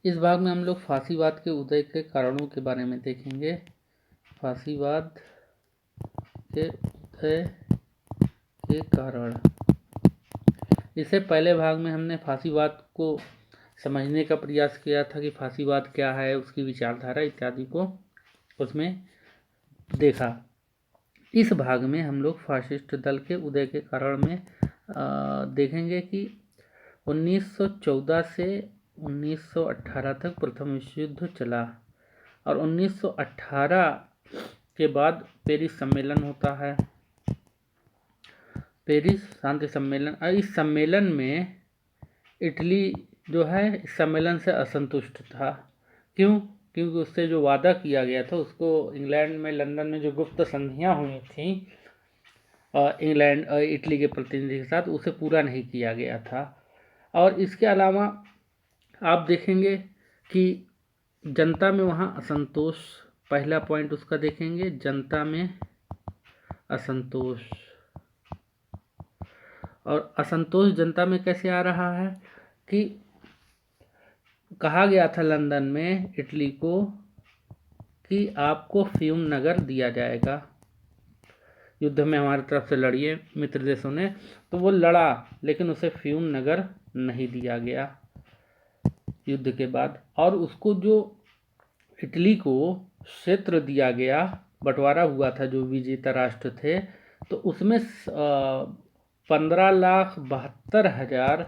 इस भाग में हम लोग फासीवाद के उदय के कारणों के बारे में देखेंगे। फासीवाद के उदय के कारण। इससे पहले भाग में हमने फासीवाद को समझने का प्रयास किया था कि फासीवाद क्या है, उसकी विचारधारा इत्यादि को उसमें देखा। इस भाग में हम लोग फाशिस्ट दल के उदय के कारण में देखेंगे कि 1914 से 1918 तक प्रथम विश्व युद्ध चला और 1918 के बाद पेरिस सम्मेलन होता है, पेरिस शांति सम्मेलन। और इस सम्मेलन में इटली जो है इस सम्मेलन से असंतुष्ट था। क्यों? क्योंकि उससे जो वादा किया गया था उसको इंग्लैंड में, लंदन में जो गुप्त संधियां हुई थी इंग्लैंड इटली के प्रतिनिधि के साथ, उसे पूरा नहीं किया गया था। और इसके अलावा आप देखेंगे कि जनता में वहाँ असंतोष, पहला पॉइंट उसका देखेंगे, जनता में असंतोष। और असंतोष जनता में कैसे आ रहा है कि कहा गया था लंदन में इटली को कि आपको फ्यूम नगर दिया जाएगा, युद्ध में हमारी तरफ से लड़िए मित्र देशों ने। तो वो लड़ा, लेकिन उसे फ्यूम नगर नहीं दिया गया युद्ध के बाद। और उसको जो इटली को क्षेत्र दिया गया, बंटवारा हुआ था जो विजेता राष्ट्र थे, तो उसमें 15,72,000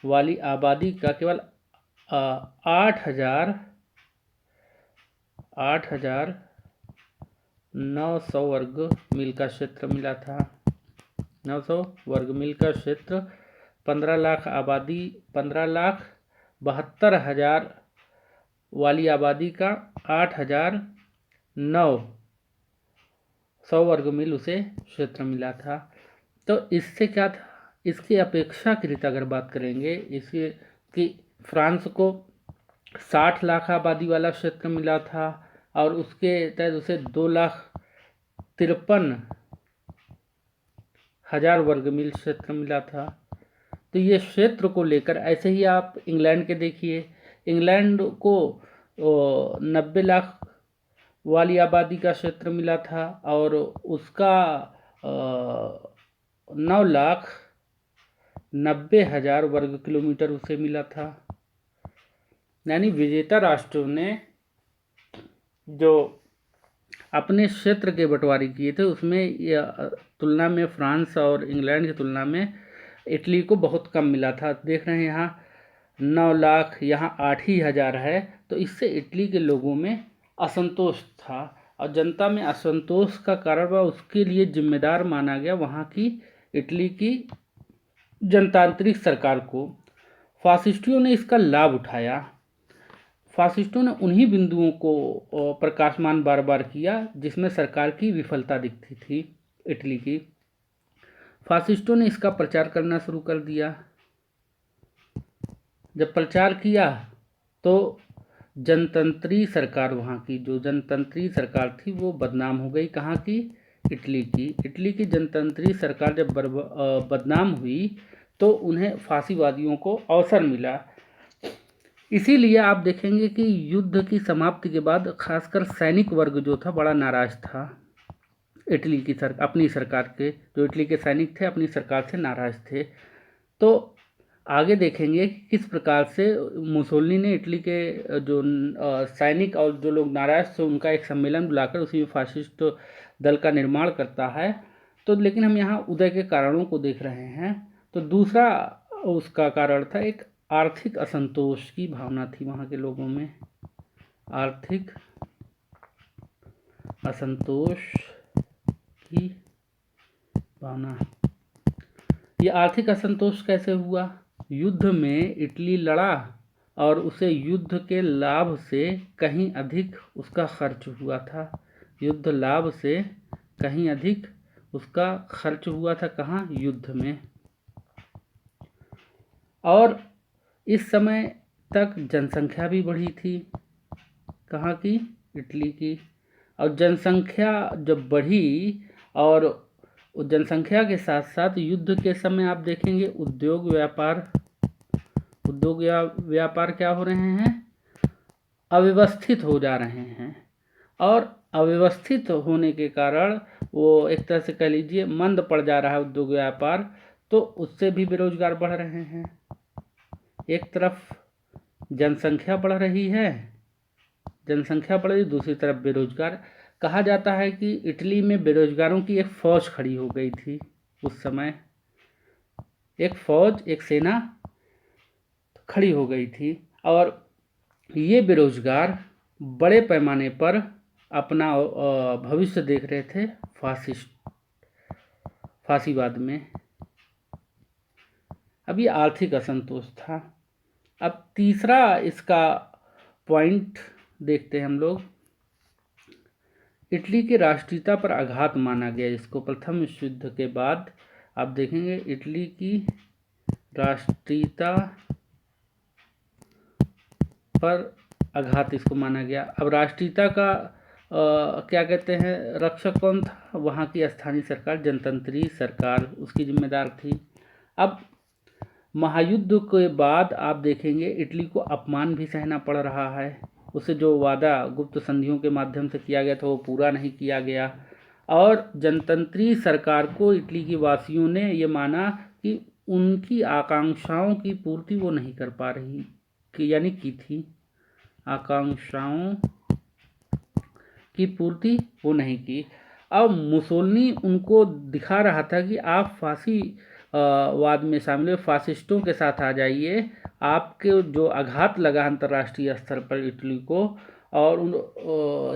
वाली आबादी का केवल 8,900 वर्ग मील का क्षेत्र मिला था। 900 वर्ग मील का क्षेत्र, 15 लाख आबादी, 15,72,000 वाली आबादी का 8,900 वर्ग मील उसे क्षेत्र मिला था। तो इससे क्या था, इसकी अपेक्षाकृत अगर बात करेंगे इसके कि फ्रांस को 60 लाख आबादी वाला क्षेत्र मिला था और उसके तहत उसे 2,53,000 वर्ग मील क्षेत्र मिला था। तो ये क्षेत्र को लेकर, ऐसे ही आप इंग्लैंड के देखिए, इंग्लैंड को 90 लाख वाली आबादी का क्षेत्र मिला था और उसका 9,90,000 वर्ग किलोमीटर उसे मिला था। यानी विजेता राष्ट्रों ने जो अपने क्षेत्र के बंटवारे किए थे उसमें तुलना में फ्रांस और इंग्लैंड की तुलना में इटली को बहुत कम मिला था। देख रहे हैं यहाँ 9 लाख, यहाँ 8,000 है। तो इससे इटली के लोगों में असंतोष था और जनता में असंतोष का कारण वह उसके लिए जिम्मेदार माना गया वहाँ की इटली की जनतांत्रिक सरकार को। फासिस्टियों ने इसका लाभ उठाया। फासिस्टों ने उन्हीं बिंदुओं को प्रकाशमान बार बार किया जिसमें सरकार की विफलता दिखती थी इटली की। फासिस्टों ने इसका प्रचार करना शुरू कर दिया। जब प्रचार किया तो जनतंत्री सरकार, वहाँ की जो जनतंत्री सरकार थी वो बदनाम हो गई। कहाँ की? इटली की। इटली की जनतंत्री सरकार जब बदनाम हुई तो उन्हें फांसीवादियों को अवसर मिला। इसीलिए आप देखेंगे कि युद्ध की समाप्ति के बाद खासकर सैनिक वर्ग जो था बड़ा नाराज था इटली की अपनी सरकार के। जो इटली के सैनिक थे अपनी सरकार से नाराज थे। तो आगे देखेंगे कि किस प्रकार से मुसोलिनी ने इटली के जो सैनिक और जो लोग नाराज थे उनका एक सम्मेलन बुलाकर उसी में फाशिस्ट दल का निर्माण करता है। तो लेकिन हम यहाँ उदय के कारणों को देख रहे हैं। तो दूसरा उसका कारण था एक आर्थिक असंतोष की भावना थी वहाँ के लोगों में। आर्थिक असंतोष की भावना। ये आर्थिक असंतोष कैसे हुआ? युद्ध में इटली लड़ा और उसे युद्ध के लाभ से कहीं अधिक उसका खर्च हुआ था। युद्ध लाभ से कहीं अधिक उसका खर्च हुआ था। कहाँ? युद्ध में। और इस समय तक जनसंख्या भी बढ़ी थी। कहाँ की? इटली की। और जनसंख्या जब बढ़ी और जनसंख्या के साथ साथ युद्ध के समय आप देखेंगे उद्योग व्यापार क्या हो रहे हैं? अव्यवस्थित हो जा रहे हैं, और अव्यवस्थित होने के कारण वो एक तरह से कह लीजिए मंद पड़ जा रहा है उद्योग व्यापार, तो उससे भी बेरोजगार बढ़ रहे हैं। एक तरफ जनसंख्या बढ़ रही है, दूसरी तरफ बेरोजगार। कहा जाता है कि इटली में बेरोजगारों की एक फौज खड़ी हो गई थी उस समय, एक फौज, एक सेना खड़ी हो गई थी, और ये बेरोजगार बड़े पैमाने पर अपना भविष्य देख रहे थे फांसीवाद में। अब ये आर्थिक असंतोष था। अब तीसरा इसका पॉइंट देखते हैं हम लोग। इटली की राष्ट्रीयता पर आघात माना गया इसको। प्रथम विश्व युद्ध के बाद आप देखेंगे इटली की राष्ट्रीयता पर आघात इसको माना गया। अब राष्ट्रीयता का क्या कहते हैं, रक्षक कौन था? वहाँ की स्थानीय सरकार, जनतंत्री सरकार उसकी जिम्मेदार थी। अब महायुद्ध के बाद आप देखेंगे इटली को अपमान भी सहना पड़ रहा है। उसे जो वादा गुप्त संधियों के माध्यम से किया गया था वो पूरा नहीं किया गया, और जनतंत्री सरकार को इटली की वासियों ने ये माना कि उनकी आकांक्षाओं की पूर्ति वो नहीं कर पा रही, कि यानी की थी, आकांक्षाओं की पूर्ति वो नहीं की। अब मुसोलिनी उनको दिखा रहा था कि आप फांसी वाद में शामिल हुए, फासिस्टों के साथ आ जाइए। आपके जो आघात लगा अंतर्राष्ट्रीय स्तर पर इटली को, और उन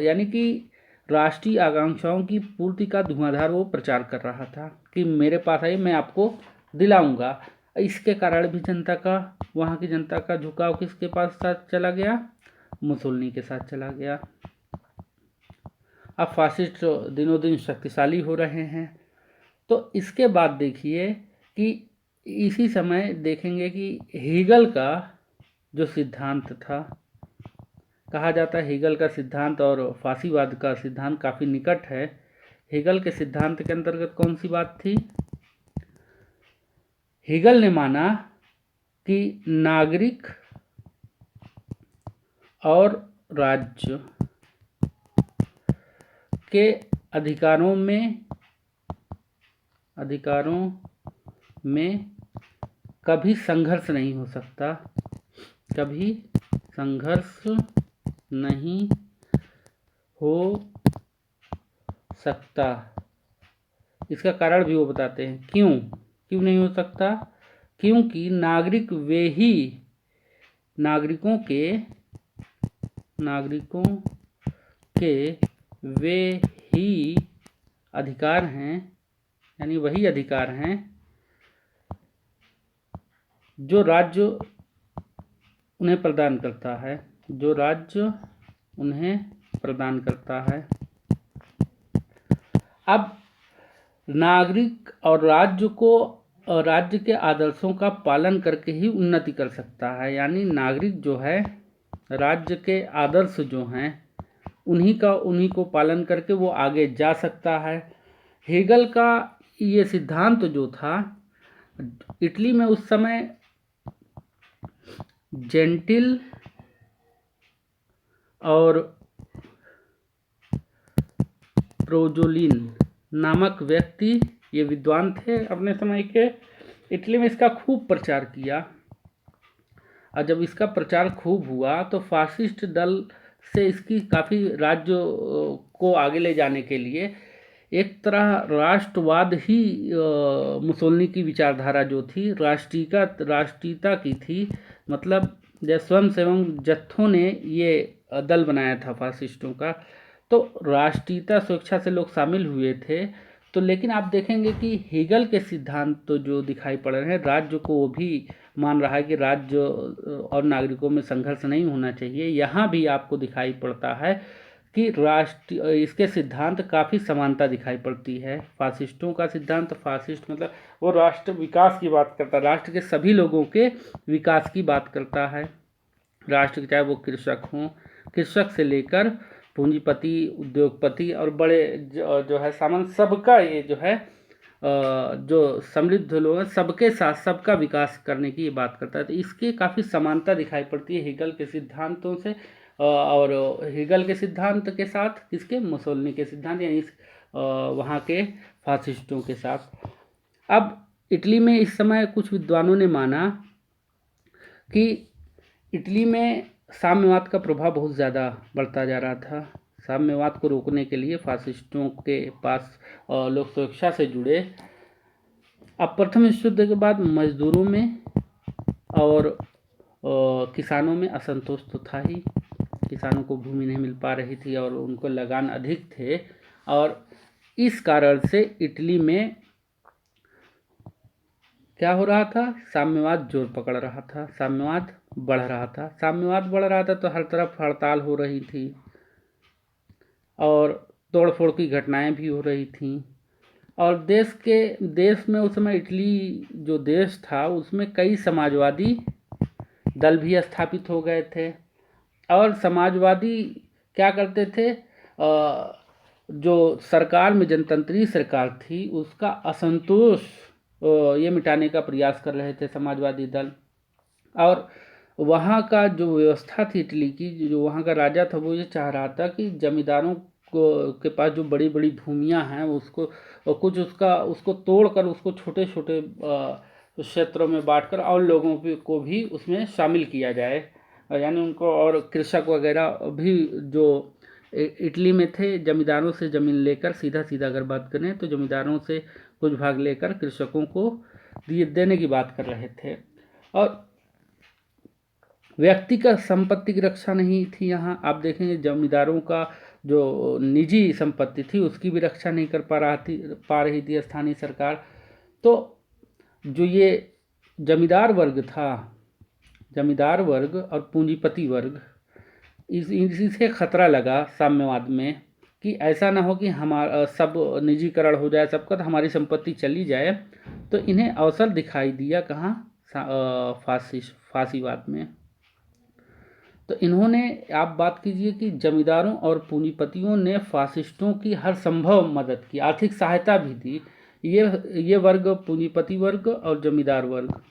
यानी कि राष्ट्रीय आकांक्षाओं की पूर्ति का धुआंधार वो प्रचार कर रहा था कि मेरे पास आइए, मैं आपको दिलाऊंगा। इसके कारण भी जनता का, वहाँ की जनता का झुकाव किसके पास साथ चला गया? मुसोलिनी के साथ चला गया। अब फासिस्ट दिनों दिन शक्तिशाली हो रहे हैं। तो इसके बाद देखिए कि इसी समय देखेंगे कि हेगल का जो सिद्धांत था, कहा जाता है हेगल का सिद्धांत और फांसीवाद का सिद्धांत काफ़ी निकट है। हेगल के सिद्धांत के अंतर्गत कौन सी बात थी? हेगल ने माना कि नागरिक और राज्य के अधिकारों में कभी संघर्ष नहीं हो सकता, कभी संघर्ष नहीं हो सकता। इसका कारण भी वो बताते हैं, क्यों नहीं हो सकता? क्योंकि नागरिकों के वे ही अधिकार हैं, यानी वही अधिकार हैं जो राज्य उन्हें प्रदान करता है, जो राज्य उन्हें प्रदान करता है। अब नागरिक और राज्य के आदर्शों का पालन करके ही उन्नति कर सकता है, यानी नागरिक जो है राज्य के आदर्श जो हैं उन्हीं को पालन करके वो आगे जा सकता है। हेगल का ये सिद्धांत जो था, इटली में उस समय जेंटिल और प्रोजोलिन नामक व्यक्ति, ये विद्वान थे अपने समय के। इटली में इसका खूब प्रचार किया, और जब इसका प्रचार खूब हुआ तो फासिस्ट दल से इसकी काफ़ी राज्य को आगे ले जाने के लिए एक तरह राष्ट्रवाद ही मुसोलिनी की विचारधारा जो थी राष्ट्रीयता की थी। मतलब जैसे स्वयंसेवक जत्थों ने ये दल बनाया था फासिस्टों का, तो राष्ट्रीयता स्वेच्छा से लोग शामिल हुए थे। तो लेकिन आप देखेंगे कि हेगल के सिद्धांत तो जो दिखाई पड़ रहे हैं, राज्य को वो भी मान रहा है कि राज्य और नागरिकों में संघर्ष नहीं होना चाहिए। यहाँ भी आपको दिखाई पड़ता है कि इसके सिद्धांत काफ़ी समानता दिखाई पड़ती है। फासिस्टों का सिद्धांत, फासिस्ट मतलब वो राष्ट्र विकास की बात करता है, राष्ट्र के सभी लोगों के विकास की बात करता है। राष्ट्र चाहे वो कृषक से लेकर पूंजीपति, उद्योगपति और बड़े जो है सामान्य, सबका ये जो है जो समृद्ध लोग हैं सबके साथ सबका विकास करने की ये बात करता है। तो इसके काफ़ी समानता दिखाई पड़ती है हेगल के सिद्धांतों से और हीगल के सिद्धांत के साथ, किसके, मुसोलिनी के सिद्धांत, यानी वहाँ के फासिस्टों के साथ। अब इटली में इस समय कुछ विद्वानों ने माना कि इटली में साम्यवाद का प्रभाव बहुत ज़्यादा बढ़ता जा रहा था। साम्यवाद को रोकने के लिए फासिस्टों के पास लोग स्वेच्छा से जुड़े। अब प्रथम विश्व युद्ध के बाद मजदूरों में और किसानों में असंतोष तो था ही। किसानों को भूमि नहीं मिल पा रही थी और उनको लगान अधिक थे, और इस कारण से इटली में क्या हो रहा था, साम्यवाद जोर पकड़ रहा था, साम्यवाद बढ़ रहा था। साम्यवाद बढ़ रहा था तो हर तरफ हड़ताल हो रही थी और तोड़फोड़ की घटनाएं भी हो रही थीं। और देश में उस समय इटली जो देश था उसमें कई समाजवादी दल भी स्थापित हो गए थे। और समाजवादी क्या करते थे, जो सरकार में जनतंत्री सरकार थी उसका असंतोष ये मिटाने का प्रयास कर रहे थे समाजवादी दल। और वहाँ का जो व्यवस्था थी इटली की, जो वहाँ का राजा था, वो ये चाह रहा था कि जमींदारों के पास जो बड़ी बड़ी भूमियाँ हैं उसको कुछ उसको तोड़कर उसको छोटे छोटे क्षेत्रों में बांटकर और लोगों को भी उसमें शामिल किया जाए, यानी उनको, और कृषक वगैरह भी जो इटली में थे जमींदारों से ज़मीन लेकर, सीधा अगर बात करें तो जमींदारों से कुछ भाग लेकर कृषकों को देने की बात कर रहे थे। और व्यक्तिगत संपत्ति की रक्षा नहीं थी यहाँ। आप देखेंगे जमींदारों का जो निजी संपत्ति थी उसकी भी रक्षा नहीं कर पा रही थी स्थानीय सरकार। तो जो ये जमींदार वर्ग था, जमींदार वर्ग और पूंजीपति वर्ग, इसी से खतरा लगा साम्यवाद में कि ऐसा ना हो कि हमारा सब निजीकरण हो जाए सबका, तो हमारी संपत्ति चली जाए। तो इन्हें अवसर दिखाई दिया कहाँ, फासीवाद में। तो इन्होंने, आप बात कीजिए कि जमींदारों और पूंजीपतियों ने फासिस्टों की हर संभव मदद की, आर्थिक सहायता भी दी। ये वर्ग, पूंजीपति वर्ग और जमींदार वर्ग,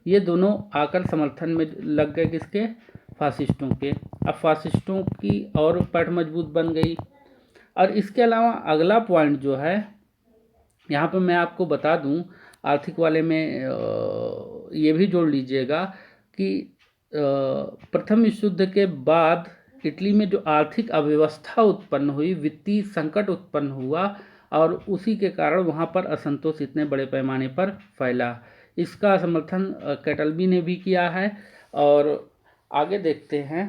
ये दोनों आकर समर्थन में लग गए, किसके, फासिस्टों के। अब फासिस्टों की और पट मजबूत बन गई। और इसके अलावा अगला पॉइंट जो है यहाँ पर मैं आपको बता दूं, आर्थिक वाले में ये भी जोड़ लीजिएगा कि प्रथम विश्व युद्ध के बाद इटली में जो आर्थिक अव्यवस्था उत्पन्न हुई, वित्तीय संकट उत्पन्न हुआ, और उसी के कारण वहाँ पर असंतोष इतने बड़े पैमाने पर फैला। इसका समर्थन कैटलबी ने भी किया है। और आगे देखते हैं,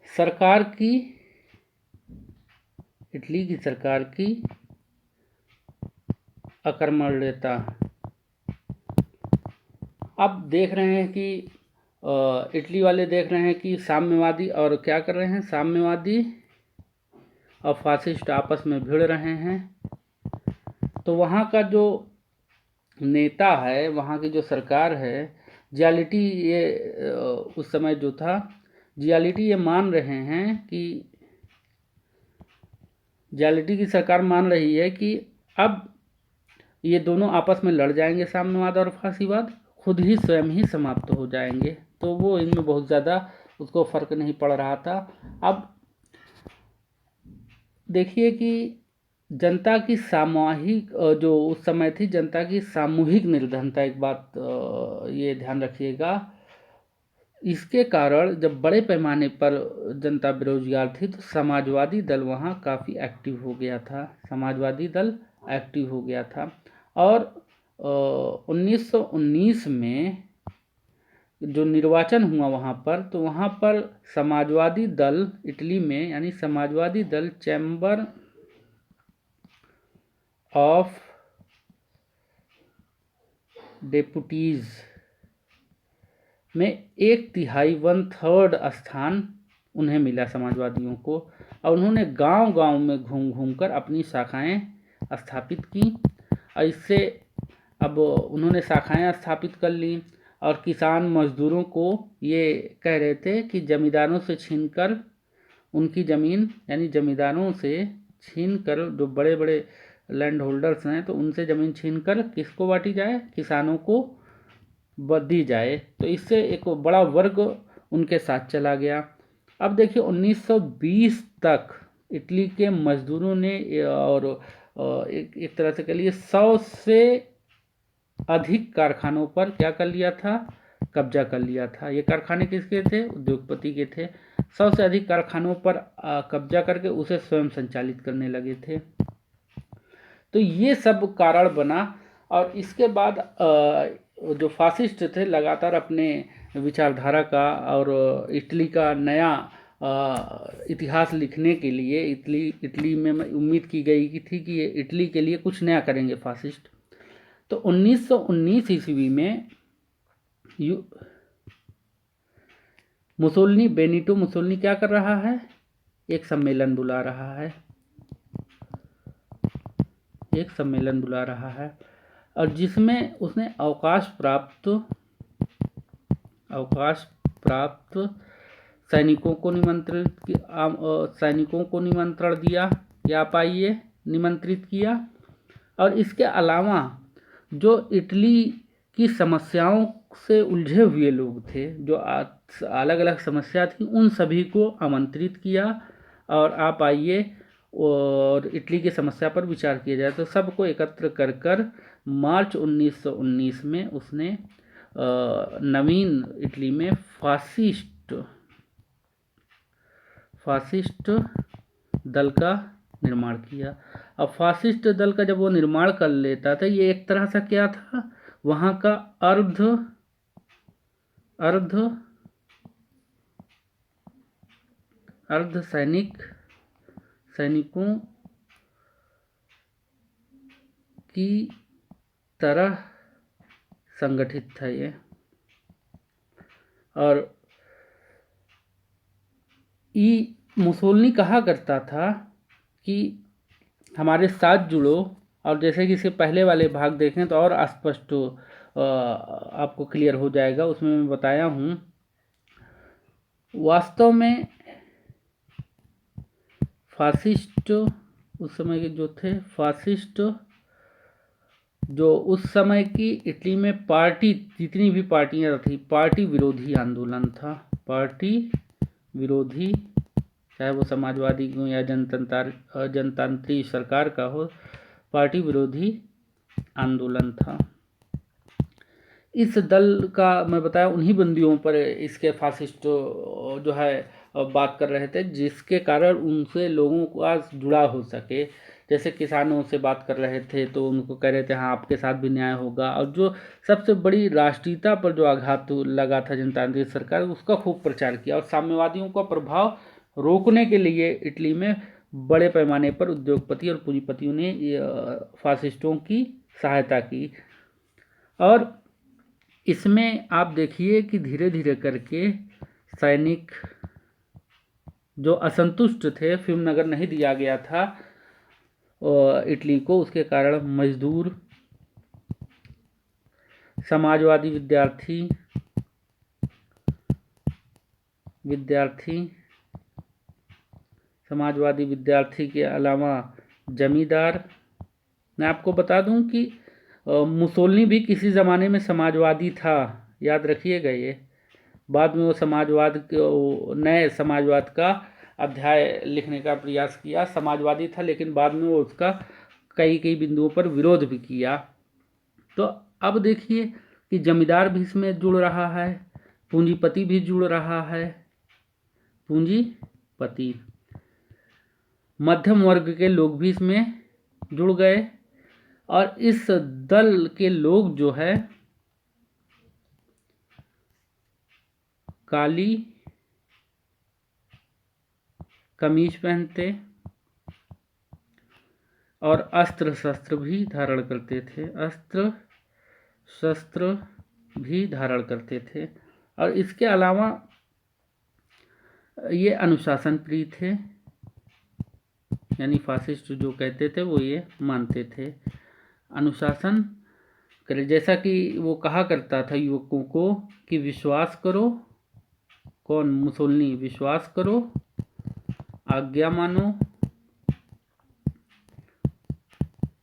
सरकार की, इटली की सरकार की अकर्मण्यता। अब देख रहे हैं कि इटली वाले देख रहे हैं कि साम्यवादी और क्या कर रहे हैं, साम्यवादी और फासिस्ट आपस में भिड़ रहे हैं। तो वहाँ का जो नेता है, वहाँ की जो सरकार है, जियालिटी, ये उस समय जो था जियालिटी, ये मान रहे हैं कि जियालिटी की सरकार मान रही है कि अब ये दोनों आपस में लड़ जाएंगे, साम्यवाद और फासीवाद, खुद ही स्वयं ही समाप्त हो जाएंगे। तो वो इनमें बहुत ज़्यादा उसको फर्क नहीं पड़ रहा था। अब देखिए कि जनता की सामूहिक, जो उस समय थी जनता की सामूहिक निर्धनता, एक बात ये ध्यान रखिएगा। इसके कारण जब बड़े पैमाने पर जनता बेरोजगार थी तो समाजवादी दल वहाँ काफ़ी एक्टिव हो गया था, समाजवादी दल एक्टिव हो गया था। और 1919 में जो निर्वाचन हुआ वहाँ पर, तो वहाँ पर समाजवादी दल इटली में, यानी समाजवादी दल चैम्बर ऑफ डेपुटीज में 1/3 1/3 स्थान उन्हें मिला, समाजवादियों को। और उन्होंने गांव-गांव में घूम कर अपनी शाखाएं स्थापित की। और इससे अब उन्होंने शाखाएं स्थापित कर ली। और किसान मजदूरों को ये कह रहे थे कि जमींदारों से छीनकर उनकी ज़मीन, यानी जमींदारों से छीनकर, जो बड़े बड़े लैंड होल्डर्स हैं, तो उनसे ज़मीन छीनकर किसको बांटी जाए, किसानों को दी जाए, तो इससे एक बड़ा वर्ग उनके साथ चला गया। अब देखिए 1920 तक इटली के मजदूरों ने और एक तरह से कह लिए 100 से अधिक कारखानों पर क्या कर लिया था, कब्जा कर लिया था। ये कारखाने किसके थे, उद्योगपति के थे। 100 से अधिक कारखानों पर कब्जा करके उसे स्वयं संचालित करने लगे थे। तो ये सब कारण बना। और इसके बाद जो फासिस्ट थे लगातार अपने विचारधारा का और इटली का नया इतिहास लिखने के लिए इटली में उम्मीद की गई थी कि ये इटली के लिए कुछ नया करेंगे फासिस्ट। तो 1919 ईस्वी में बेनिटो मुसोलिनी क्या कर रहा है, एक सम्मेलन बुला रहा है, एक सम्मेलन बुला रहा है, और जिसमें उसने अवकाश प्राप्त सैनिकों को निमंत्रण दिया, या आप आइए, निमंत्रित किया। और इसके अलावा जो इटली की समस्याओं से उलझे हुए लोग थे, जो अलग अलग समस्या थी, उन सभी को आमंत्रित किया और आप आइए और इटली की समस्या पर विचार किया जाए। तो सबको एकत्र कर कर मार्च 1919 में उसने नवीन इटली में फासिस्ट दल का निर्माण किया। अब फासिस्ट दल का जब वो निर्माण कर लेता था, ये एक तरह से क्या था, वहाँ का अर्ध सैनिकों की तरह संगठित था ये। और मुसोलिनी कहा करता था कि हमारे साथ जुड़ो। और जैसे कि इसके पहले वाले भाग देखें तो और स्पष्ट आपको क्लियर हो जाएगा, उसमें मैं बताया हूँ। वास्तव में फासिस्ट उस समय के जो थे, फासिस्ट जो उस समय की इटली में पार्टी, जितनी भी पार्टियां थी, पार्टी विरोधी आंदोलन था। पार्टी विरोधी, चाहे वो समाजवादी हो या जनतांत्रिक सरकार का हो, पार्टी विरोधी आंदोलन था। इस दल का मैं बताया उन्हीं बंदियों पर इसके फासिस्ट जो है बात कर रहे थे, जिसके कारण उनसे लोगों का जुड़ा हो सके। जैसे किसानों से बात कर रहे थे तो उनको कह रहे थे हाँ आपके साथ भी न्याय होगा। और जो सबसे बड़ी राष्ट्रीयता पर जो आघात लगा था जनतांत्रिक सरकार, उसका खूब प्रचार किया। और साम्यवादियों का प्रभाव रोकने के लिए इटली में बड़े पैमाने पर उद्योगपति और पूंजीपतियों ने फासिस्टों की सहायता की। और इसमें आप देखिए कि धीरे धीरे करके सैनिक जो असंतुष्ट थे, फिल्मनगर नहीं दिया गया था इटली को, उसके कारण मजदूर, समाजवादी विद्यार्थी के अलावा जमींदार। मैं आपको बता दूं कि मुसोलिनी भी किसी ज़माने में समाजवादी था, याद रखिएगा ये। बाद में वो नए समाजवाद का अध्याय लिखने का प्रयास किया, समाजवादी था, लेकिन बाद में वो उसका कई बिंदुओं पर विरोध भी किया। तो अब देखिए कि जमींदार भी इसमें जुड़ रहा है, पूंजीपति भी जुड़ रहा है, पूंजीपति, मध्यम वर्ग के लोग भी इसमें जुड़ गए। और इस दल के लोग जो है काली कमीज पहनते और अस्त्र शस्त्र भी धारण करते थे। और इसके अलावा ये अनुशासन प्रिय थे, यानी फासिस्ट जो कहते थे वो ये मानते थे, अनुशासन करे। जैसा कि वो कहा करता था युवकों को कि विश्वास करो, कौन, मुसोलिनी, विश्वास करो, आज्ञा मानो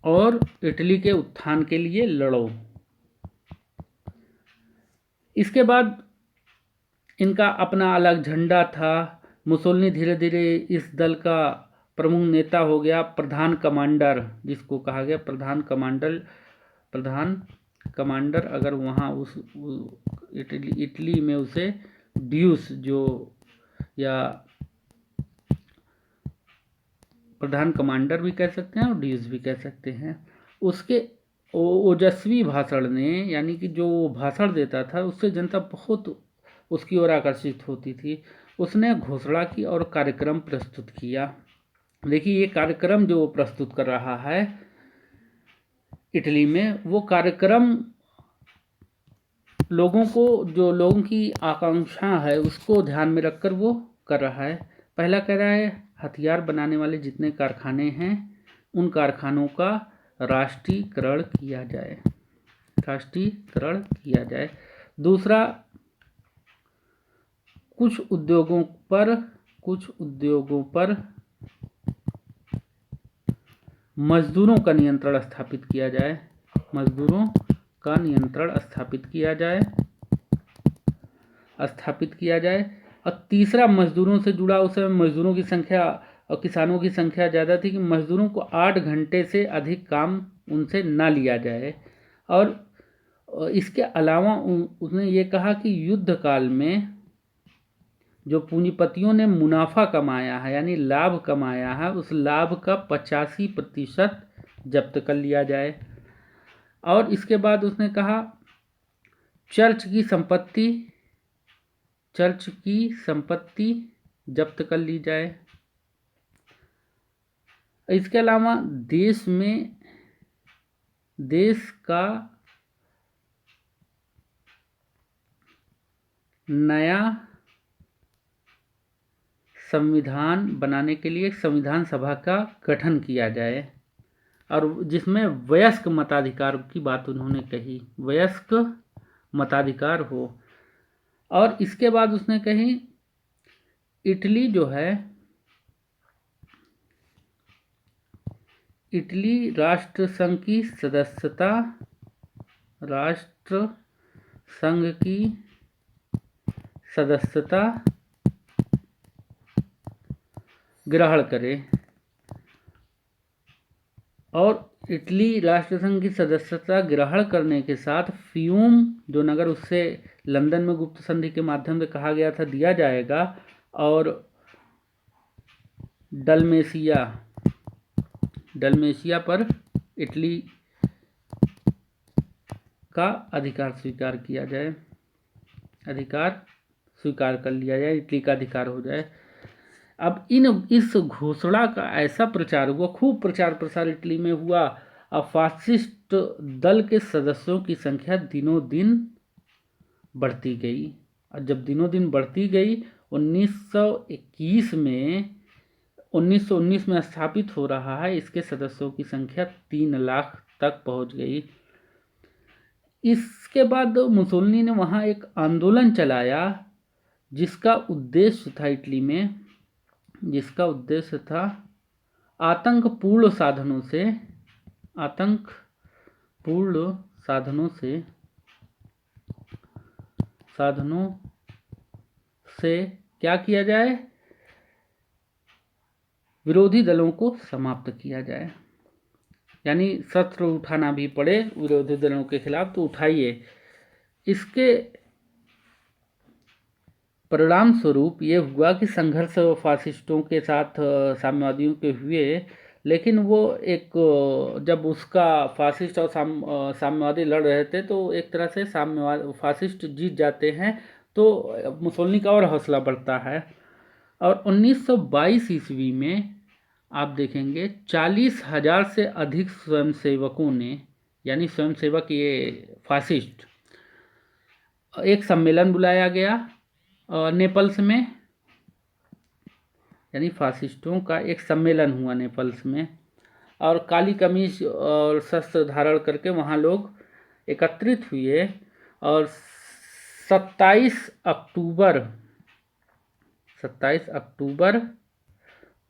और इटली के उत्थान के लिए लड़ो। इसके बाद इनका अपना अलग झंडा था। मुसोलिनी धीरे धीरे इस दल का प्रमुख नेता हो गया, प्रधान कमांडर जिसको कहा गया प्रधान कमांडर। अगर वहाँ उस इटली में उसे ड्यूस जो या प्रधान कमांडर भी कह सकते हैं और ड्यूस भी कह सकते हैं। उसके ओजस्वी भाषण ने, यानी कि जो भाषण देता था उससे जनता बहुत उसकी ओर आकर्षित होती थी। उसने घोषणा की और कार्यक्रम प्रस्तुत किया। देखिए ये कार्यक्रम जो वो प्रस्तुत कर रहा है इटली में, वो कार्यक्रम लोगों की आकांक्षा है उसको ध्यान में रखकर वो कर रहा है। पहला कह रहा है हथियार बनाने वाले जितने कारखाने हैं उन कारखानों का राष्ट्रीयकरण किया जाए। दूसरा, कुछ उद्योगों पर मजदूरों का नियंत्रण स्थापित किया जाए। और तीसरा, मजदूरों से जुड़ा, उस समय मजदूरों की संख्या और किसानों की संख्या ज़्यादा थी कि मजदूरों को 8 घंटे से अधिक काम उनसे ना लिया जाए। और इसके अलावा उसने ये कहा कि युद्ध काल में जो पूंजीपतियों ने मुनाफा कमाया है यानी लाभ कमाया है, उस लाभ का 85% जब्त कर लिया जाए। और इसके बाद उसने कहा चर्च की संपत्ति जब्त कर ली जाए। इसके अलावा देश का नया संविधान बनाने के लिए संविधान सभा का गठन किया जाए और जिसमें वयस्क मताधिकार की बात उन्होंने कही, वयस्क मताधिकार हो। और इसके बाद उसने कही इटली जो है, इटली राष्ट्र संघ की सदस्यता ग्रहण करे। और इटली राष्ट्रसंघ की सदस्यता ग्रहण करने के साथ फ्यूम जो नगर उससे लंदन में गुप्त संधि के माध्यम से कहा गया था दिया जाएगा और डलमेशिया पर इटली का अधिकार स्वीकार कर लिया जाए, इटली का अधिकार हो जाए। अब इस घोषणा का ऐसा प्रचार हुआ, खूब प्रचार प्रसार इटली में हुआ। अब फासिस्ट दल के सदस्यों की संख्या दिनों दिन बढ़ती गई और जब दिनों दिन बढ़ती गई 1919 में स्थापित हो रहा है, इसके सदस्यों की संख्या 3 लाख तक पहुंच गई। इसके बाद मुसोलिनी ने वहां एक आंदोलन चलाया जिसका उद्देश्य था आतंकपूर्ण साधनों से क्या किया जाए, विरोधी दलों को समाप्त किया जाए। यानी शस्त्र उठाना भी पड़े विरोधी दलों के खिलाफ तो उठाइए। इसके परिणाम स्वरूप ये हुआ कि संघर्ष फासिस्टों के साथ साम्यवादियों के हुए, लेकिन वो जब उसका फासिस्ट और साम्यवादी लड़ रहे थे तो एक तरह से फासिस्ट जीत जाते हैं तो मुसोलिनी का और हौसला बढ़ता है। और 1922 ईस्वी में आप देखेंगे 40,000 से अधिक स्वयंसेवकों ने, यानी स्वयंसेवक ये फासिस्ट, एक सम्मेलन बुलाया गया नेपल्स में, यानी फासिस्टों का एक सम्मेलन हुआ नेपल्स में और काली कमीज और शस्त्र धारण करके वहाँ लोग एकत्रित हुए। और 27 अक्टूबर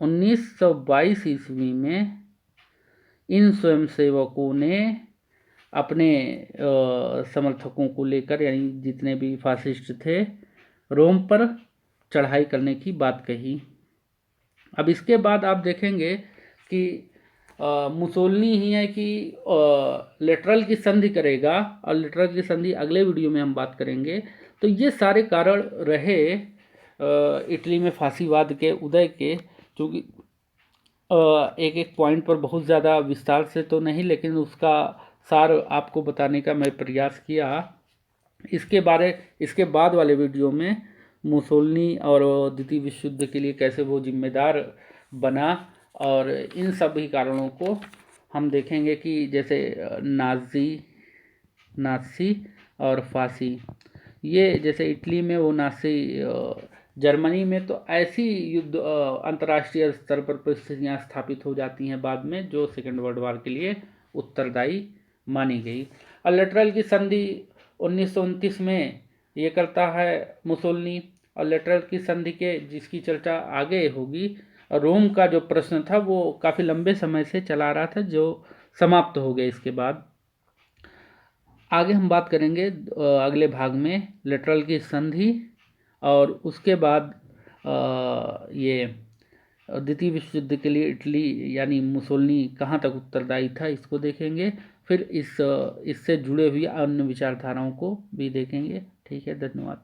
1922 ईस्वी में इन स्वयंसेवकों ने अपने समर्थकों को लेकर, यानी जितने भी फासिस्ट थे, रोम पर चढ़ाई करने की बात कही। अब इसके बाद आप देखेंगे कि मुसोलिनी ही है कि लेटरल की संधि करेगा, और लेटरल की संधि अगले वीडियो में हम बात करेंगे। तो ये सारे कारण रहे इटली में फांसीवाद के उदय के, क्योंकि एक एक पॉइंट पर बहुत ज़्यादा विस्तार से तो नहीं, लेकिन उसका सार आपको बताने का मैं प्रयास किया। इसके बाद वाले वीडियो में मुसोलिनी और द्वितीय विश्व युद्ध के लिए कैसे वो जिम्मेदार बना, और इन सभी कारणों को हम देखेंगे कि जैसे नाज़ी और फांसी, ये जैसे इटली में वो नाज़ी, जर्मनी में तो ऐसी युद्ध अंतर्राष्ट्रीय स्तर पर परिस्थितियाँ स्थापित हो जाती हैं बाद में, जो सेकेंड वर्ल्ड वॉर के लिए उत्तरदायी मानी गई। और लेटरल की संधि 1929 में ये करता है मुसोलिनी, और लेटरल की संधि के जिसकी चर्चा आगे होगी, रोम का जो प्रश्न था वो काफ़ी लंबे समय से चला रहा था, जो समाप्त हो गया। इसके बाद आगे हम बात करेंगे अगले भाग में लेटरल की संधि, और उसके बाद ये द्वितीय विश्व युद्ध के लिए इटली यानी मुसोलिनी कहाँ तक उत्तरदायी था, इसको देखेंगे। फिर इससे जुड़े हुए अन्य विचारधाराओं को भी देखेंगे। ठीक है, धन्यवाद।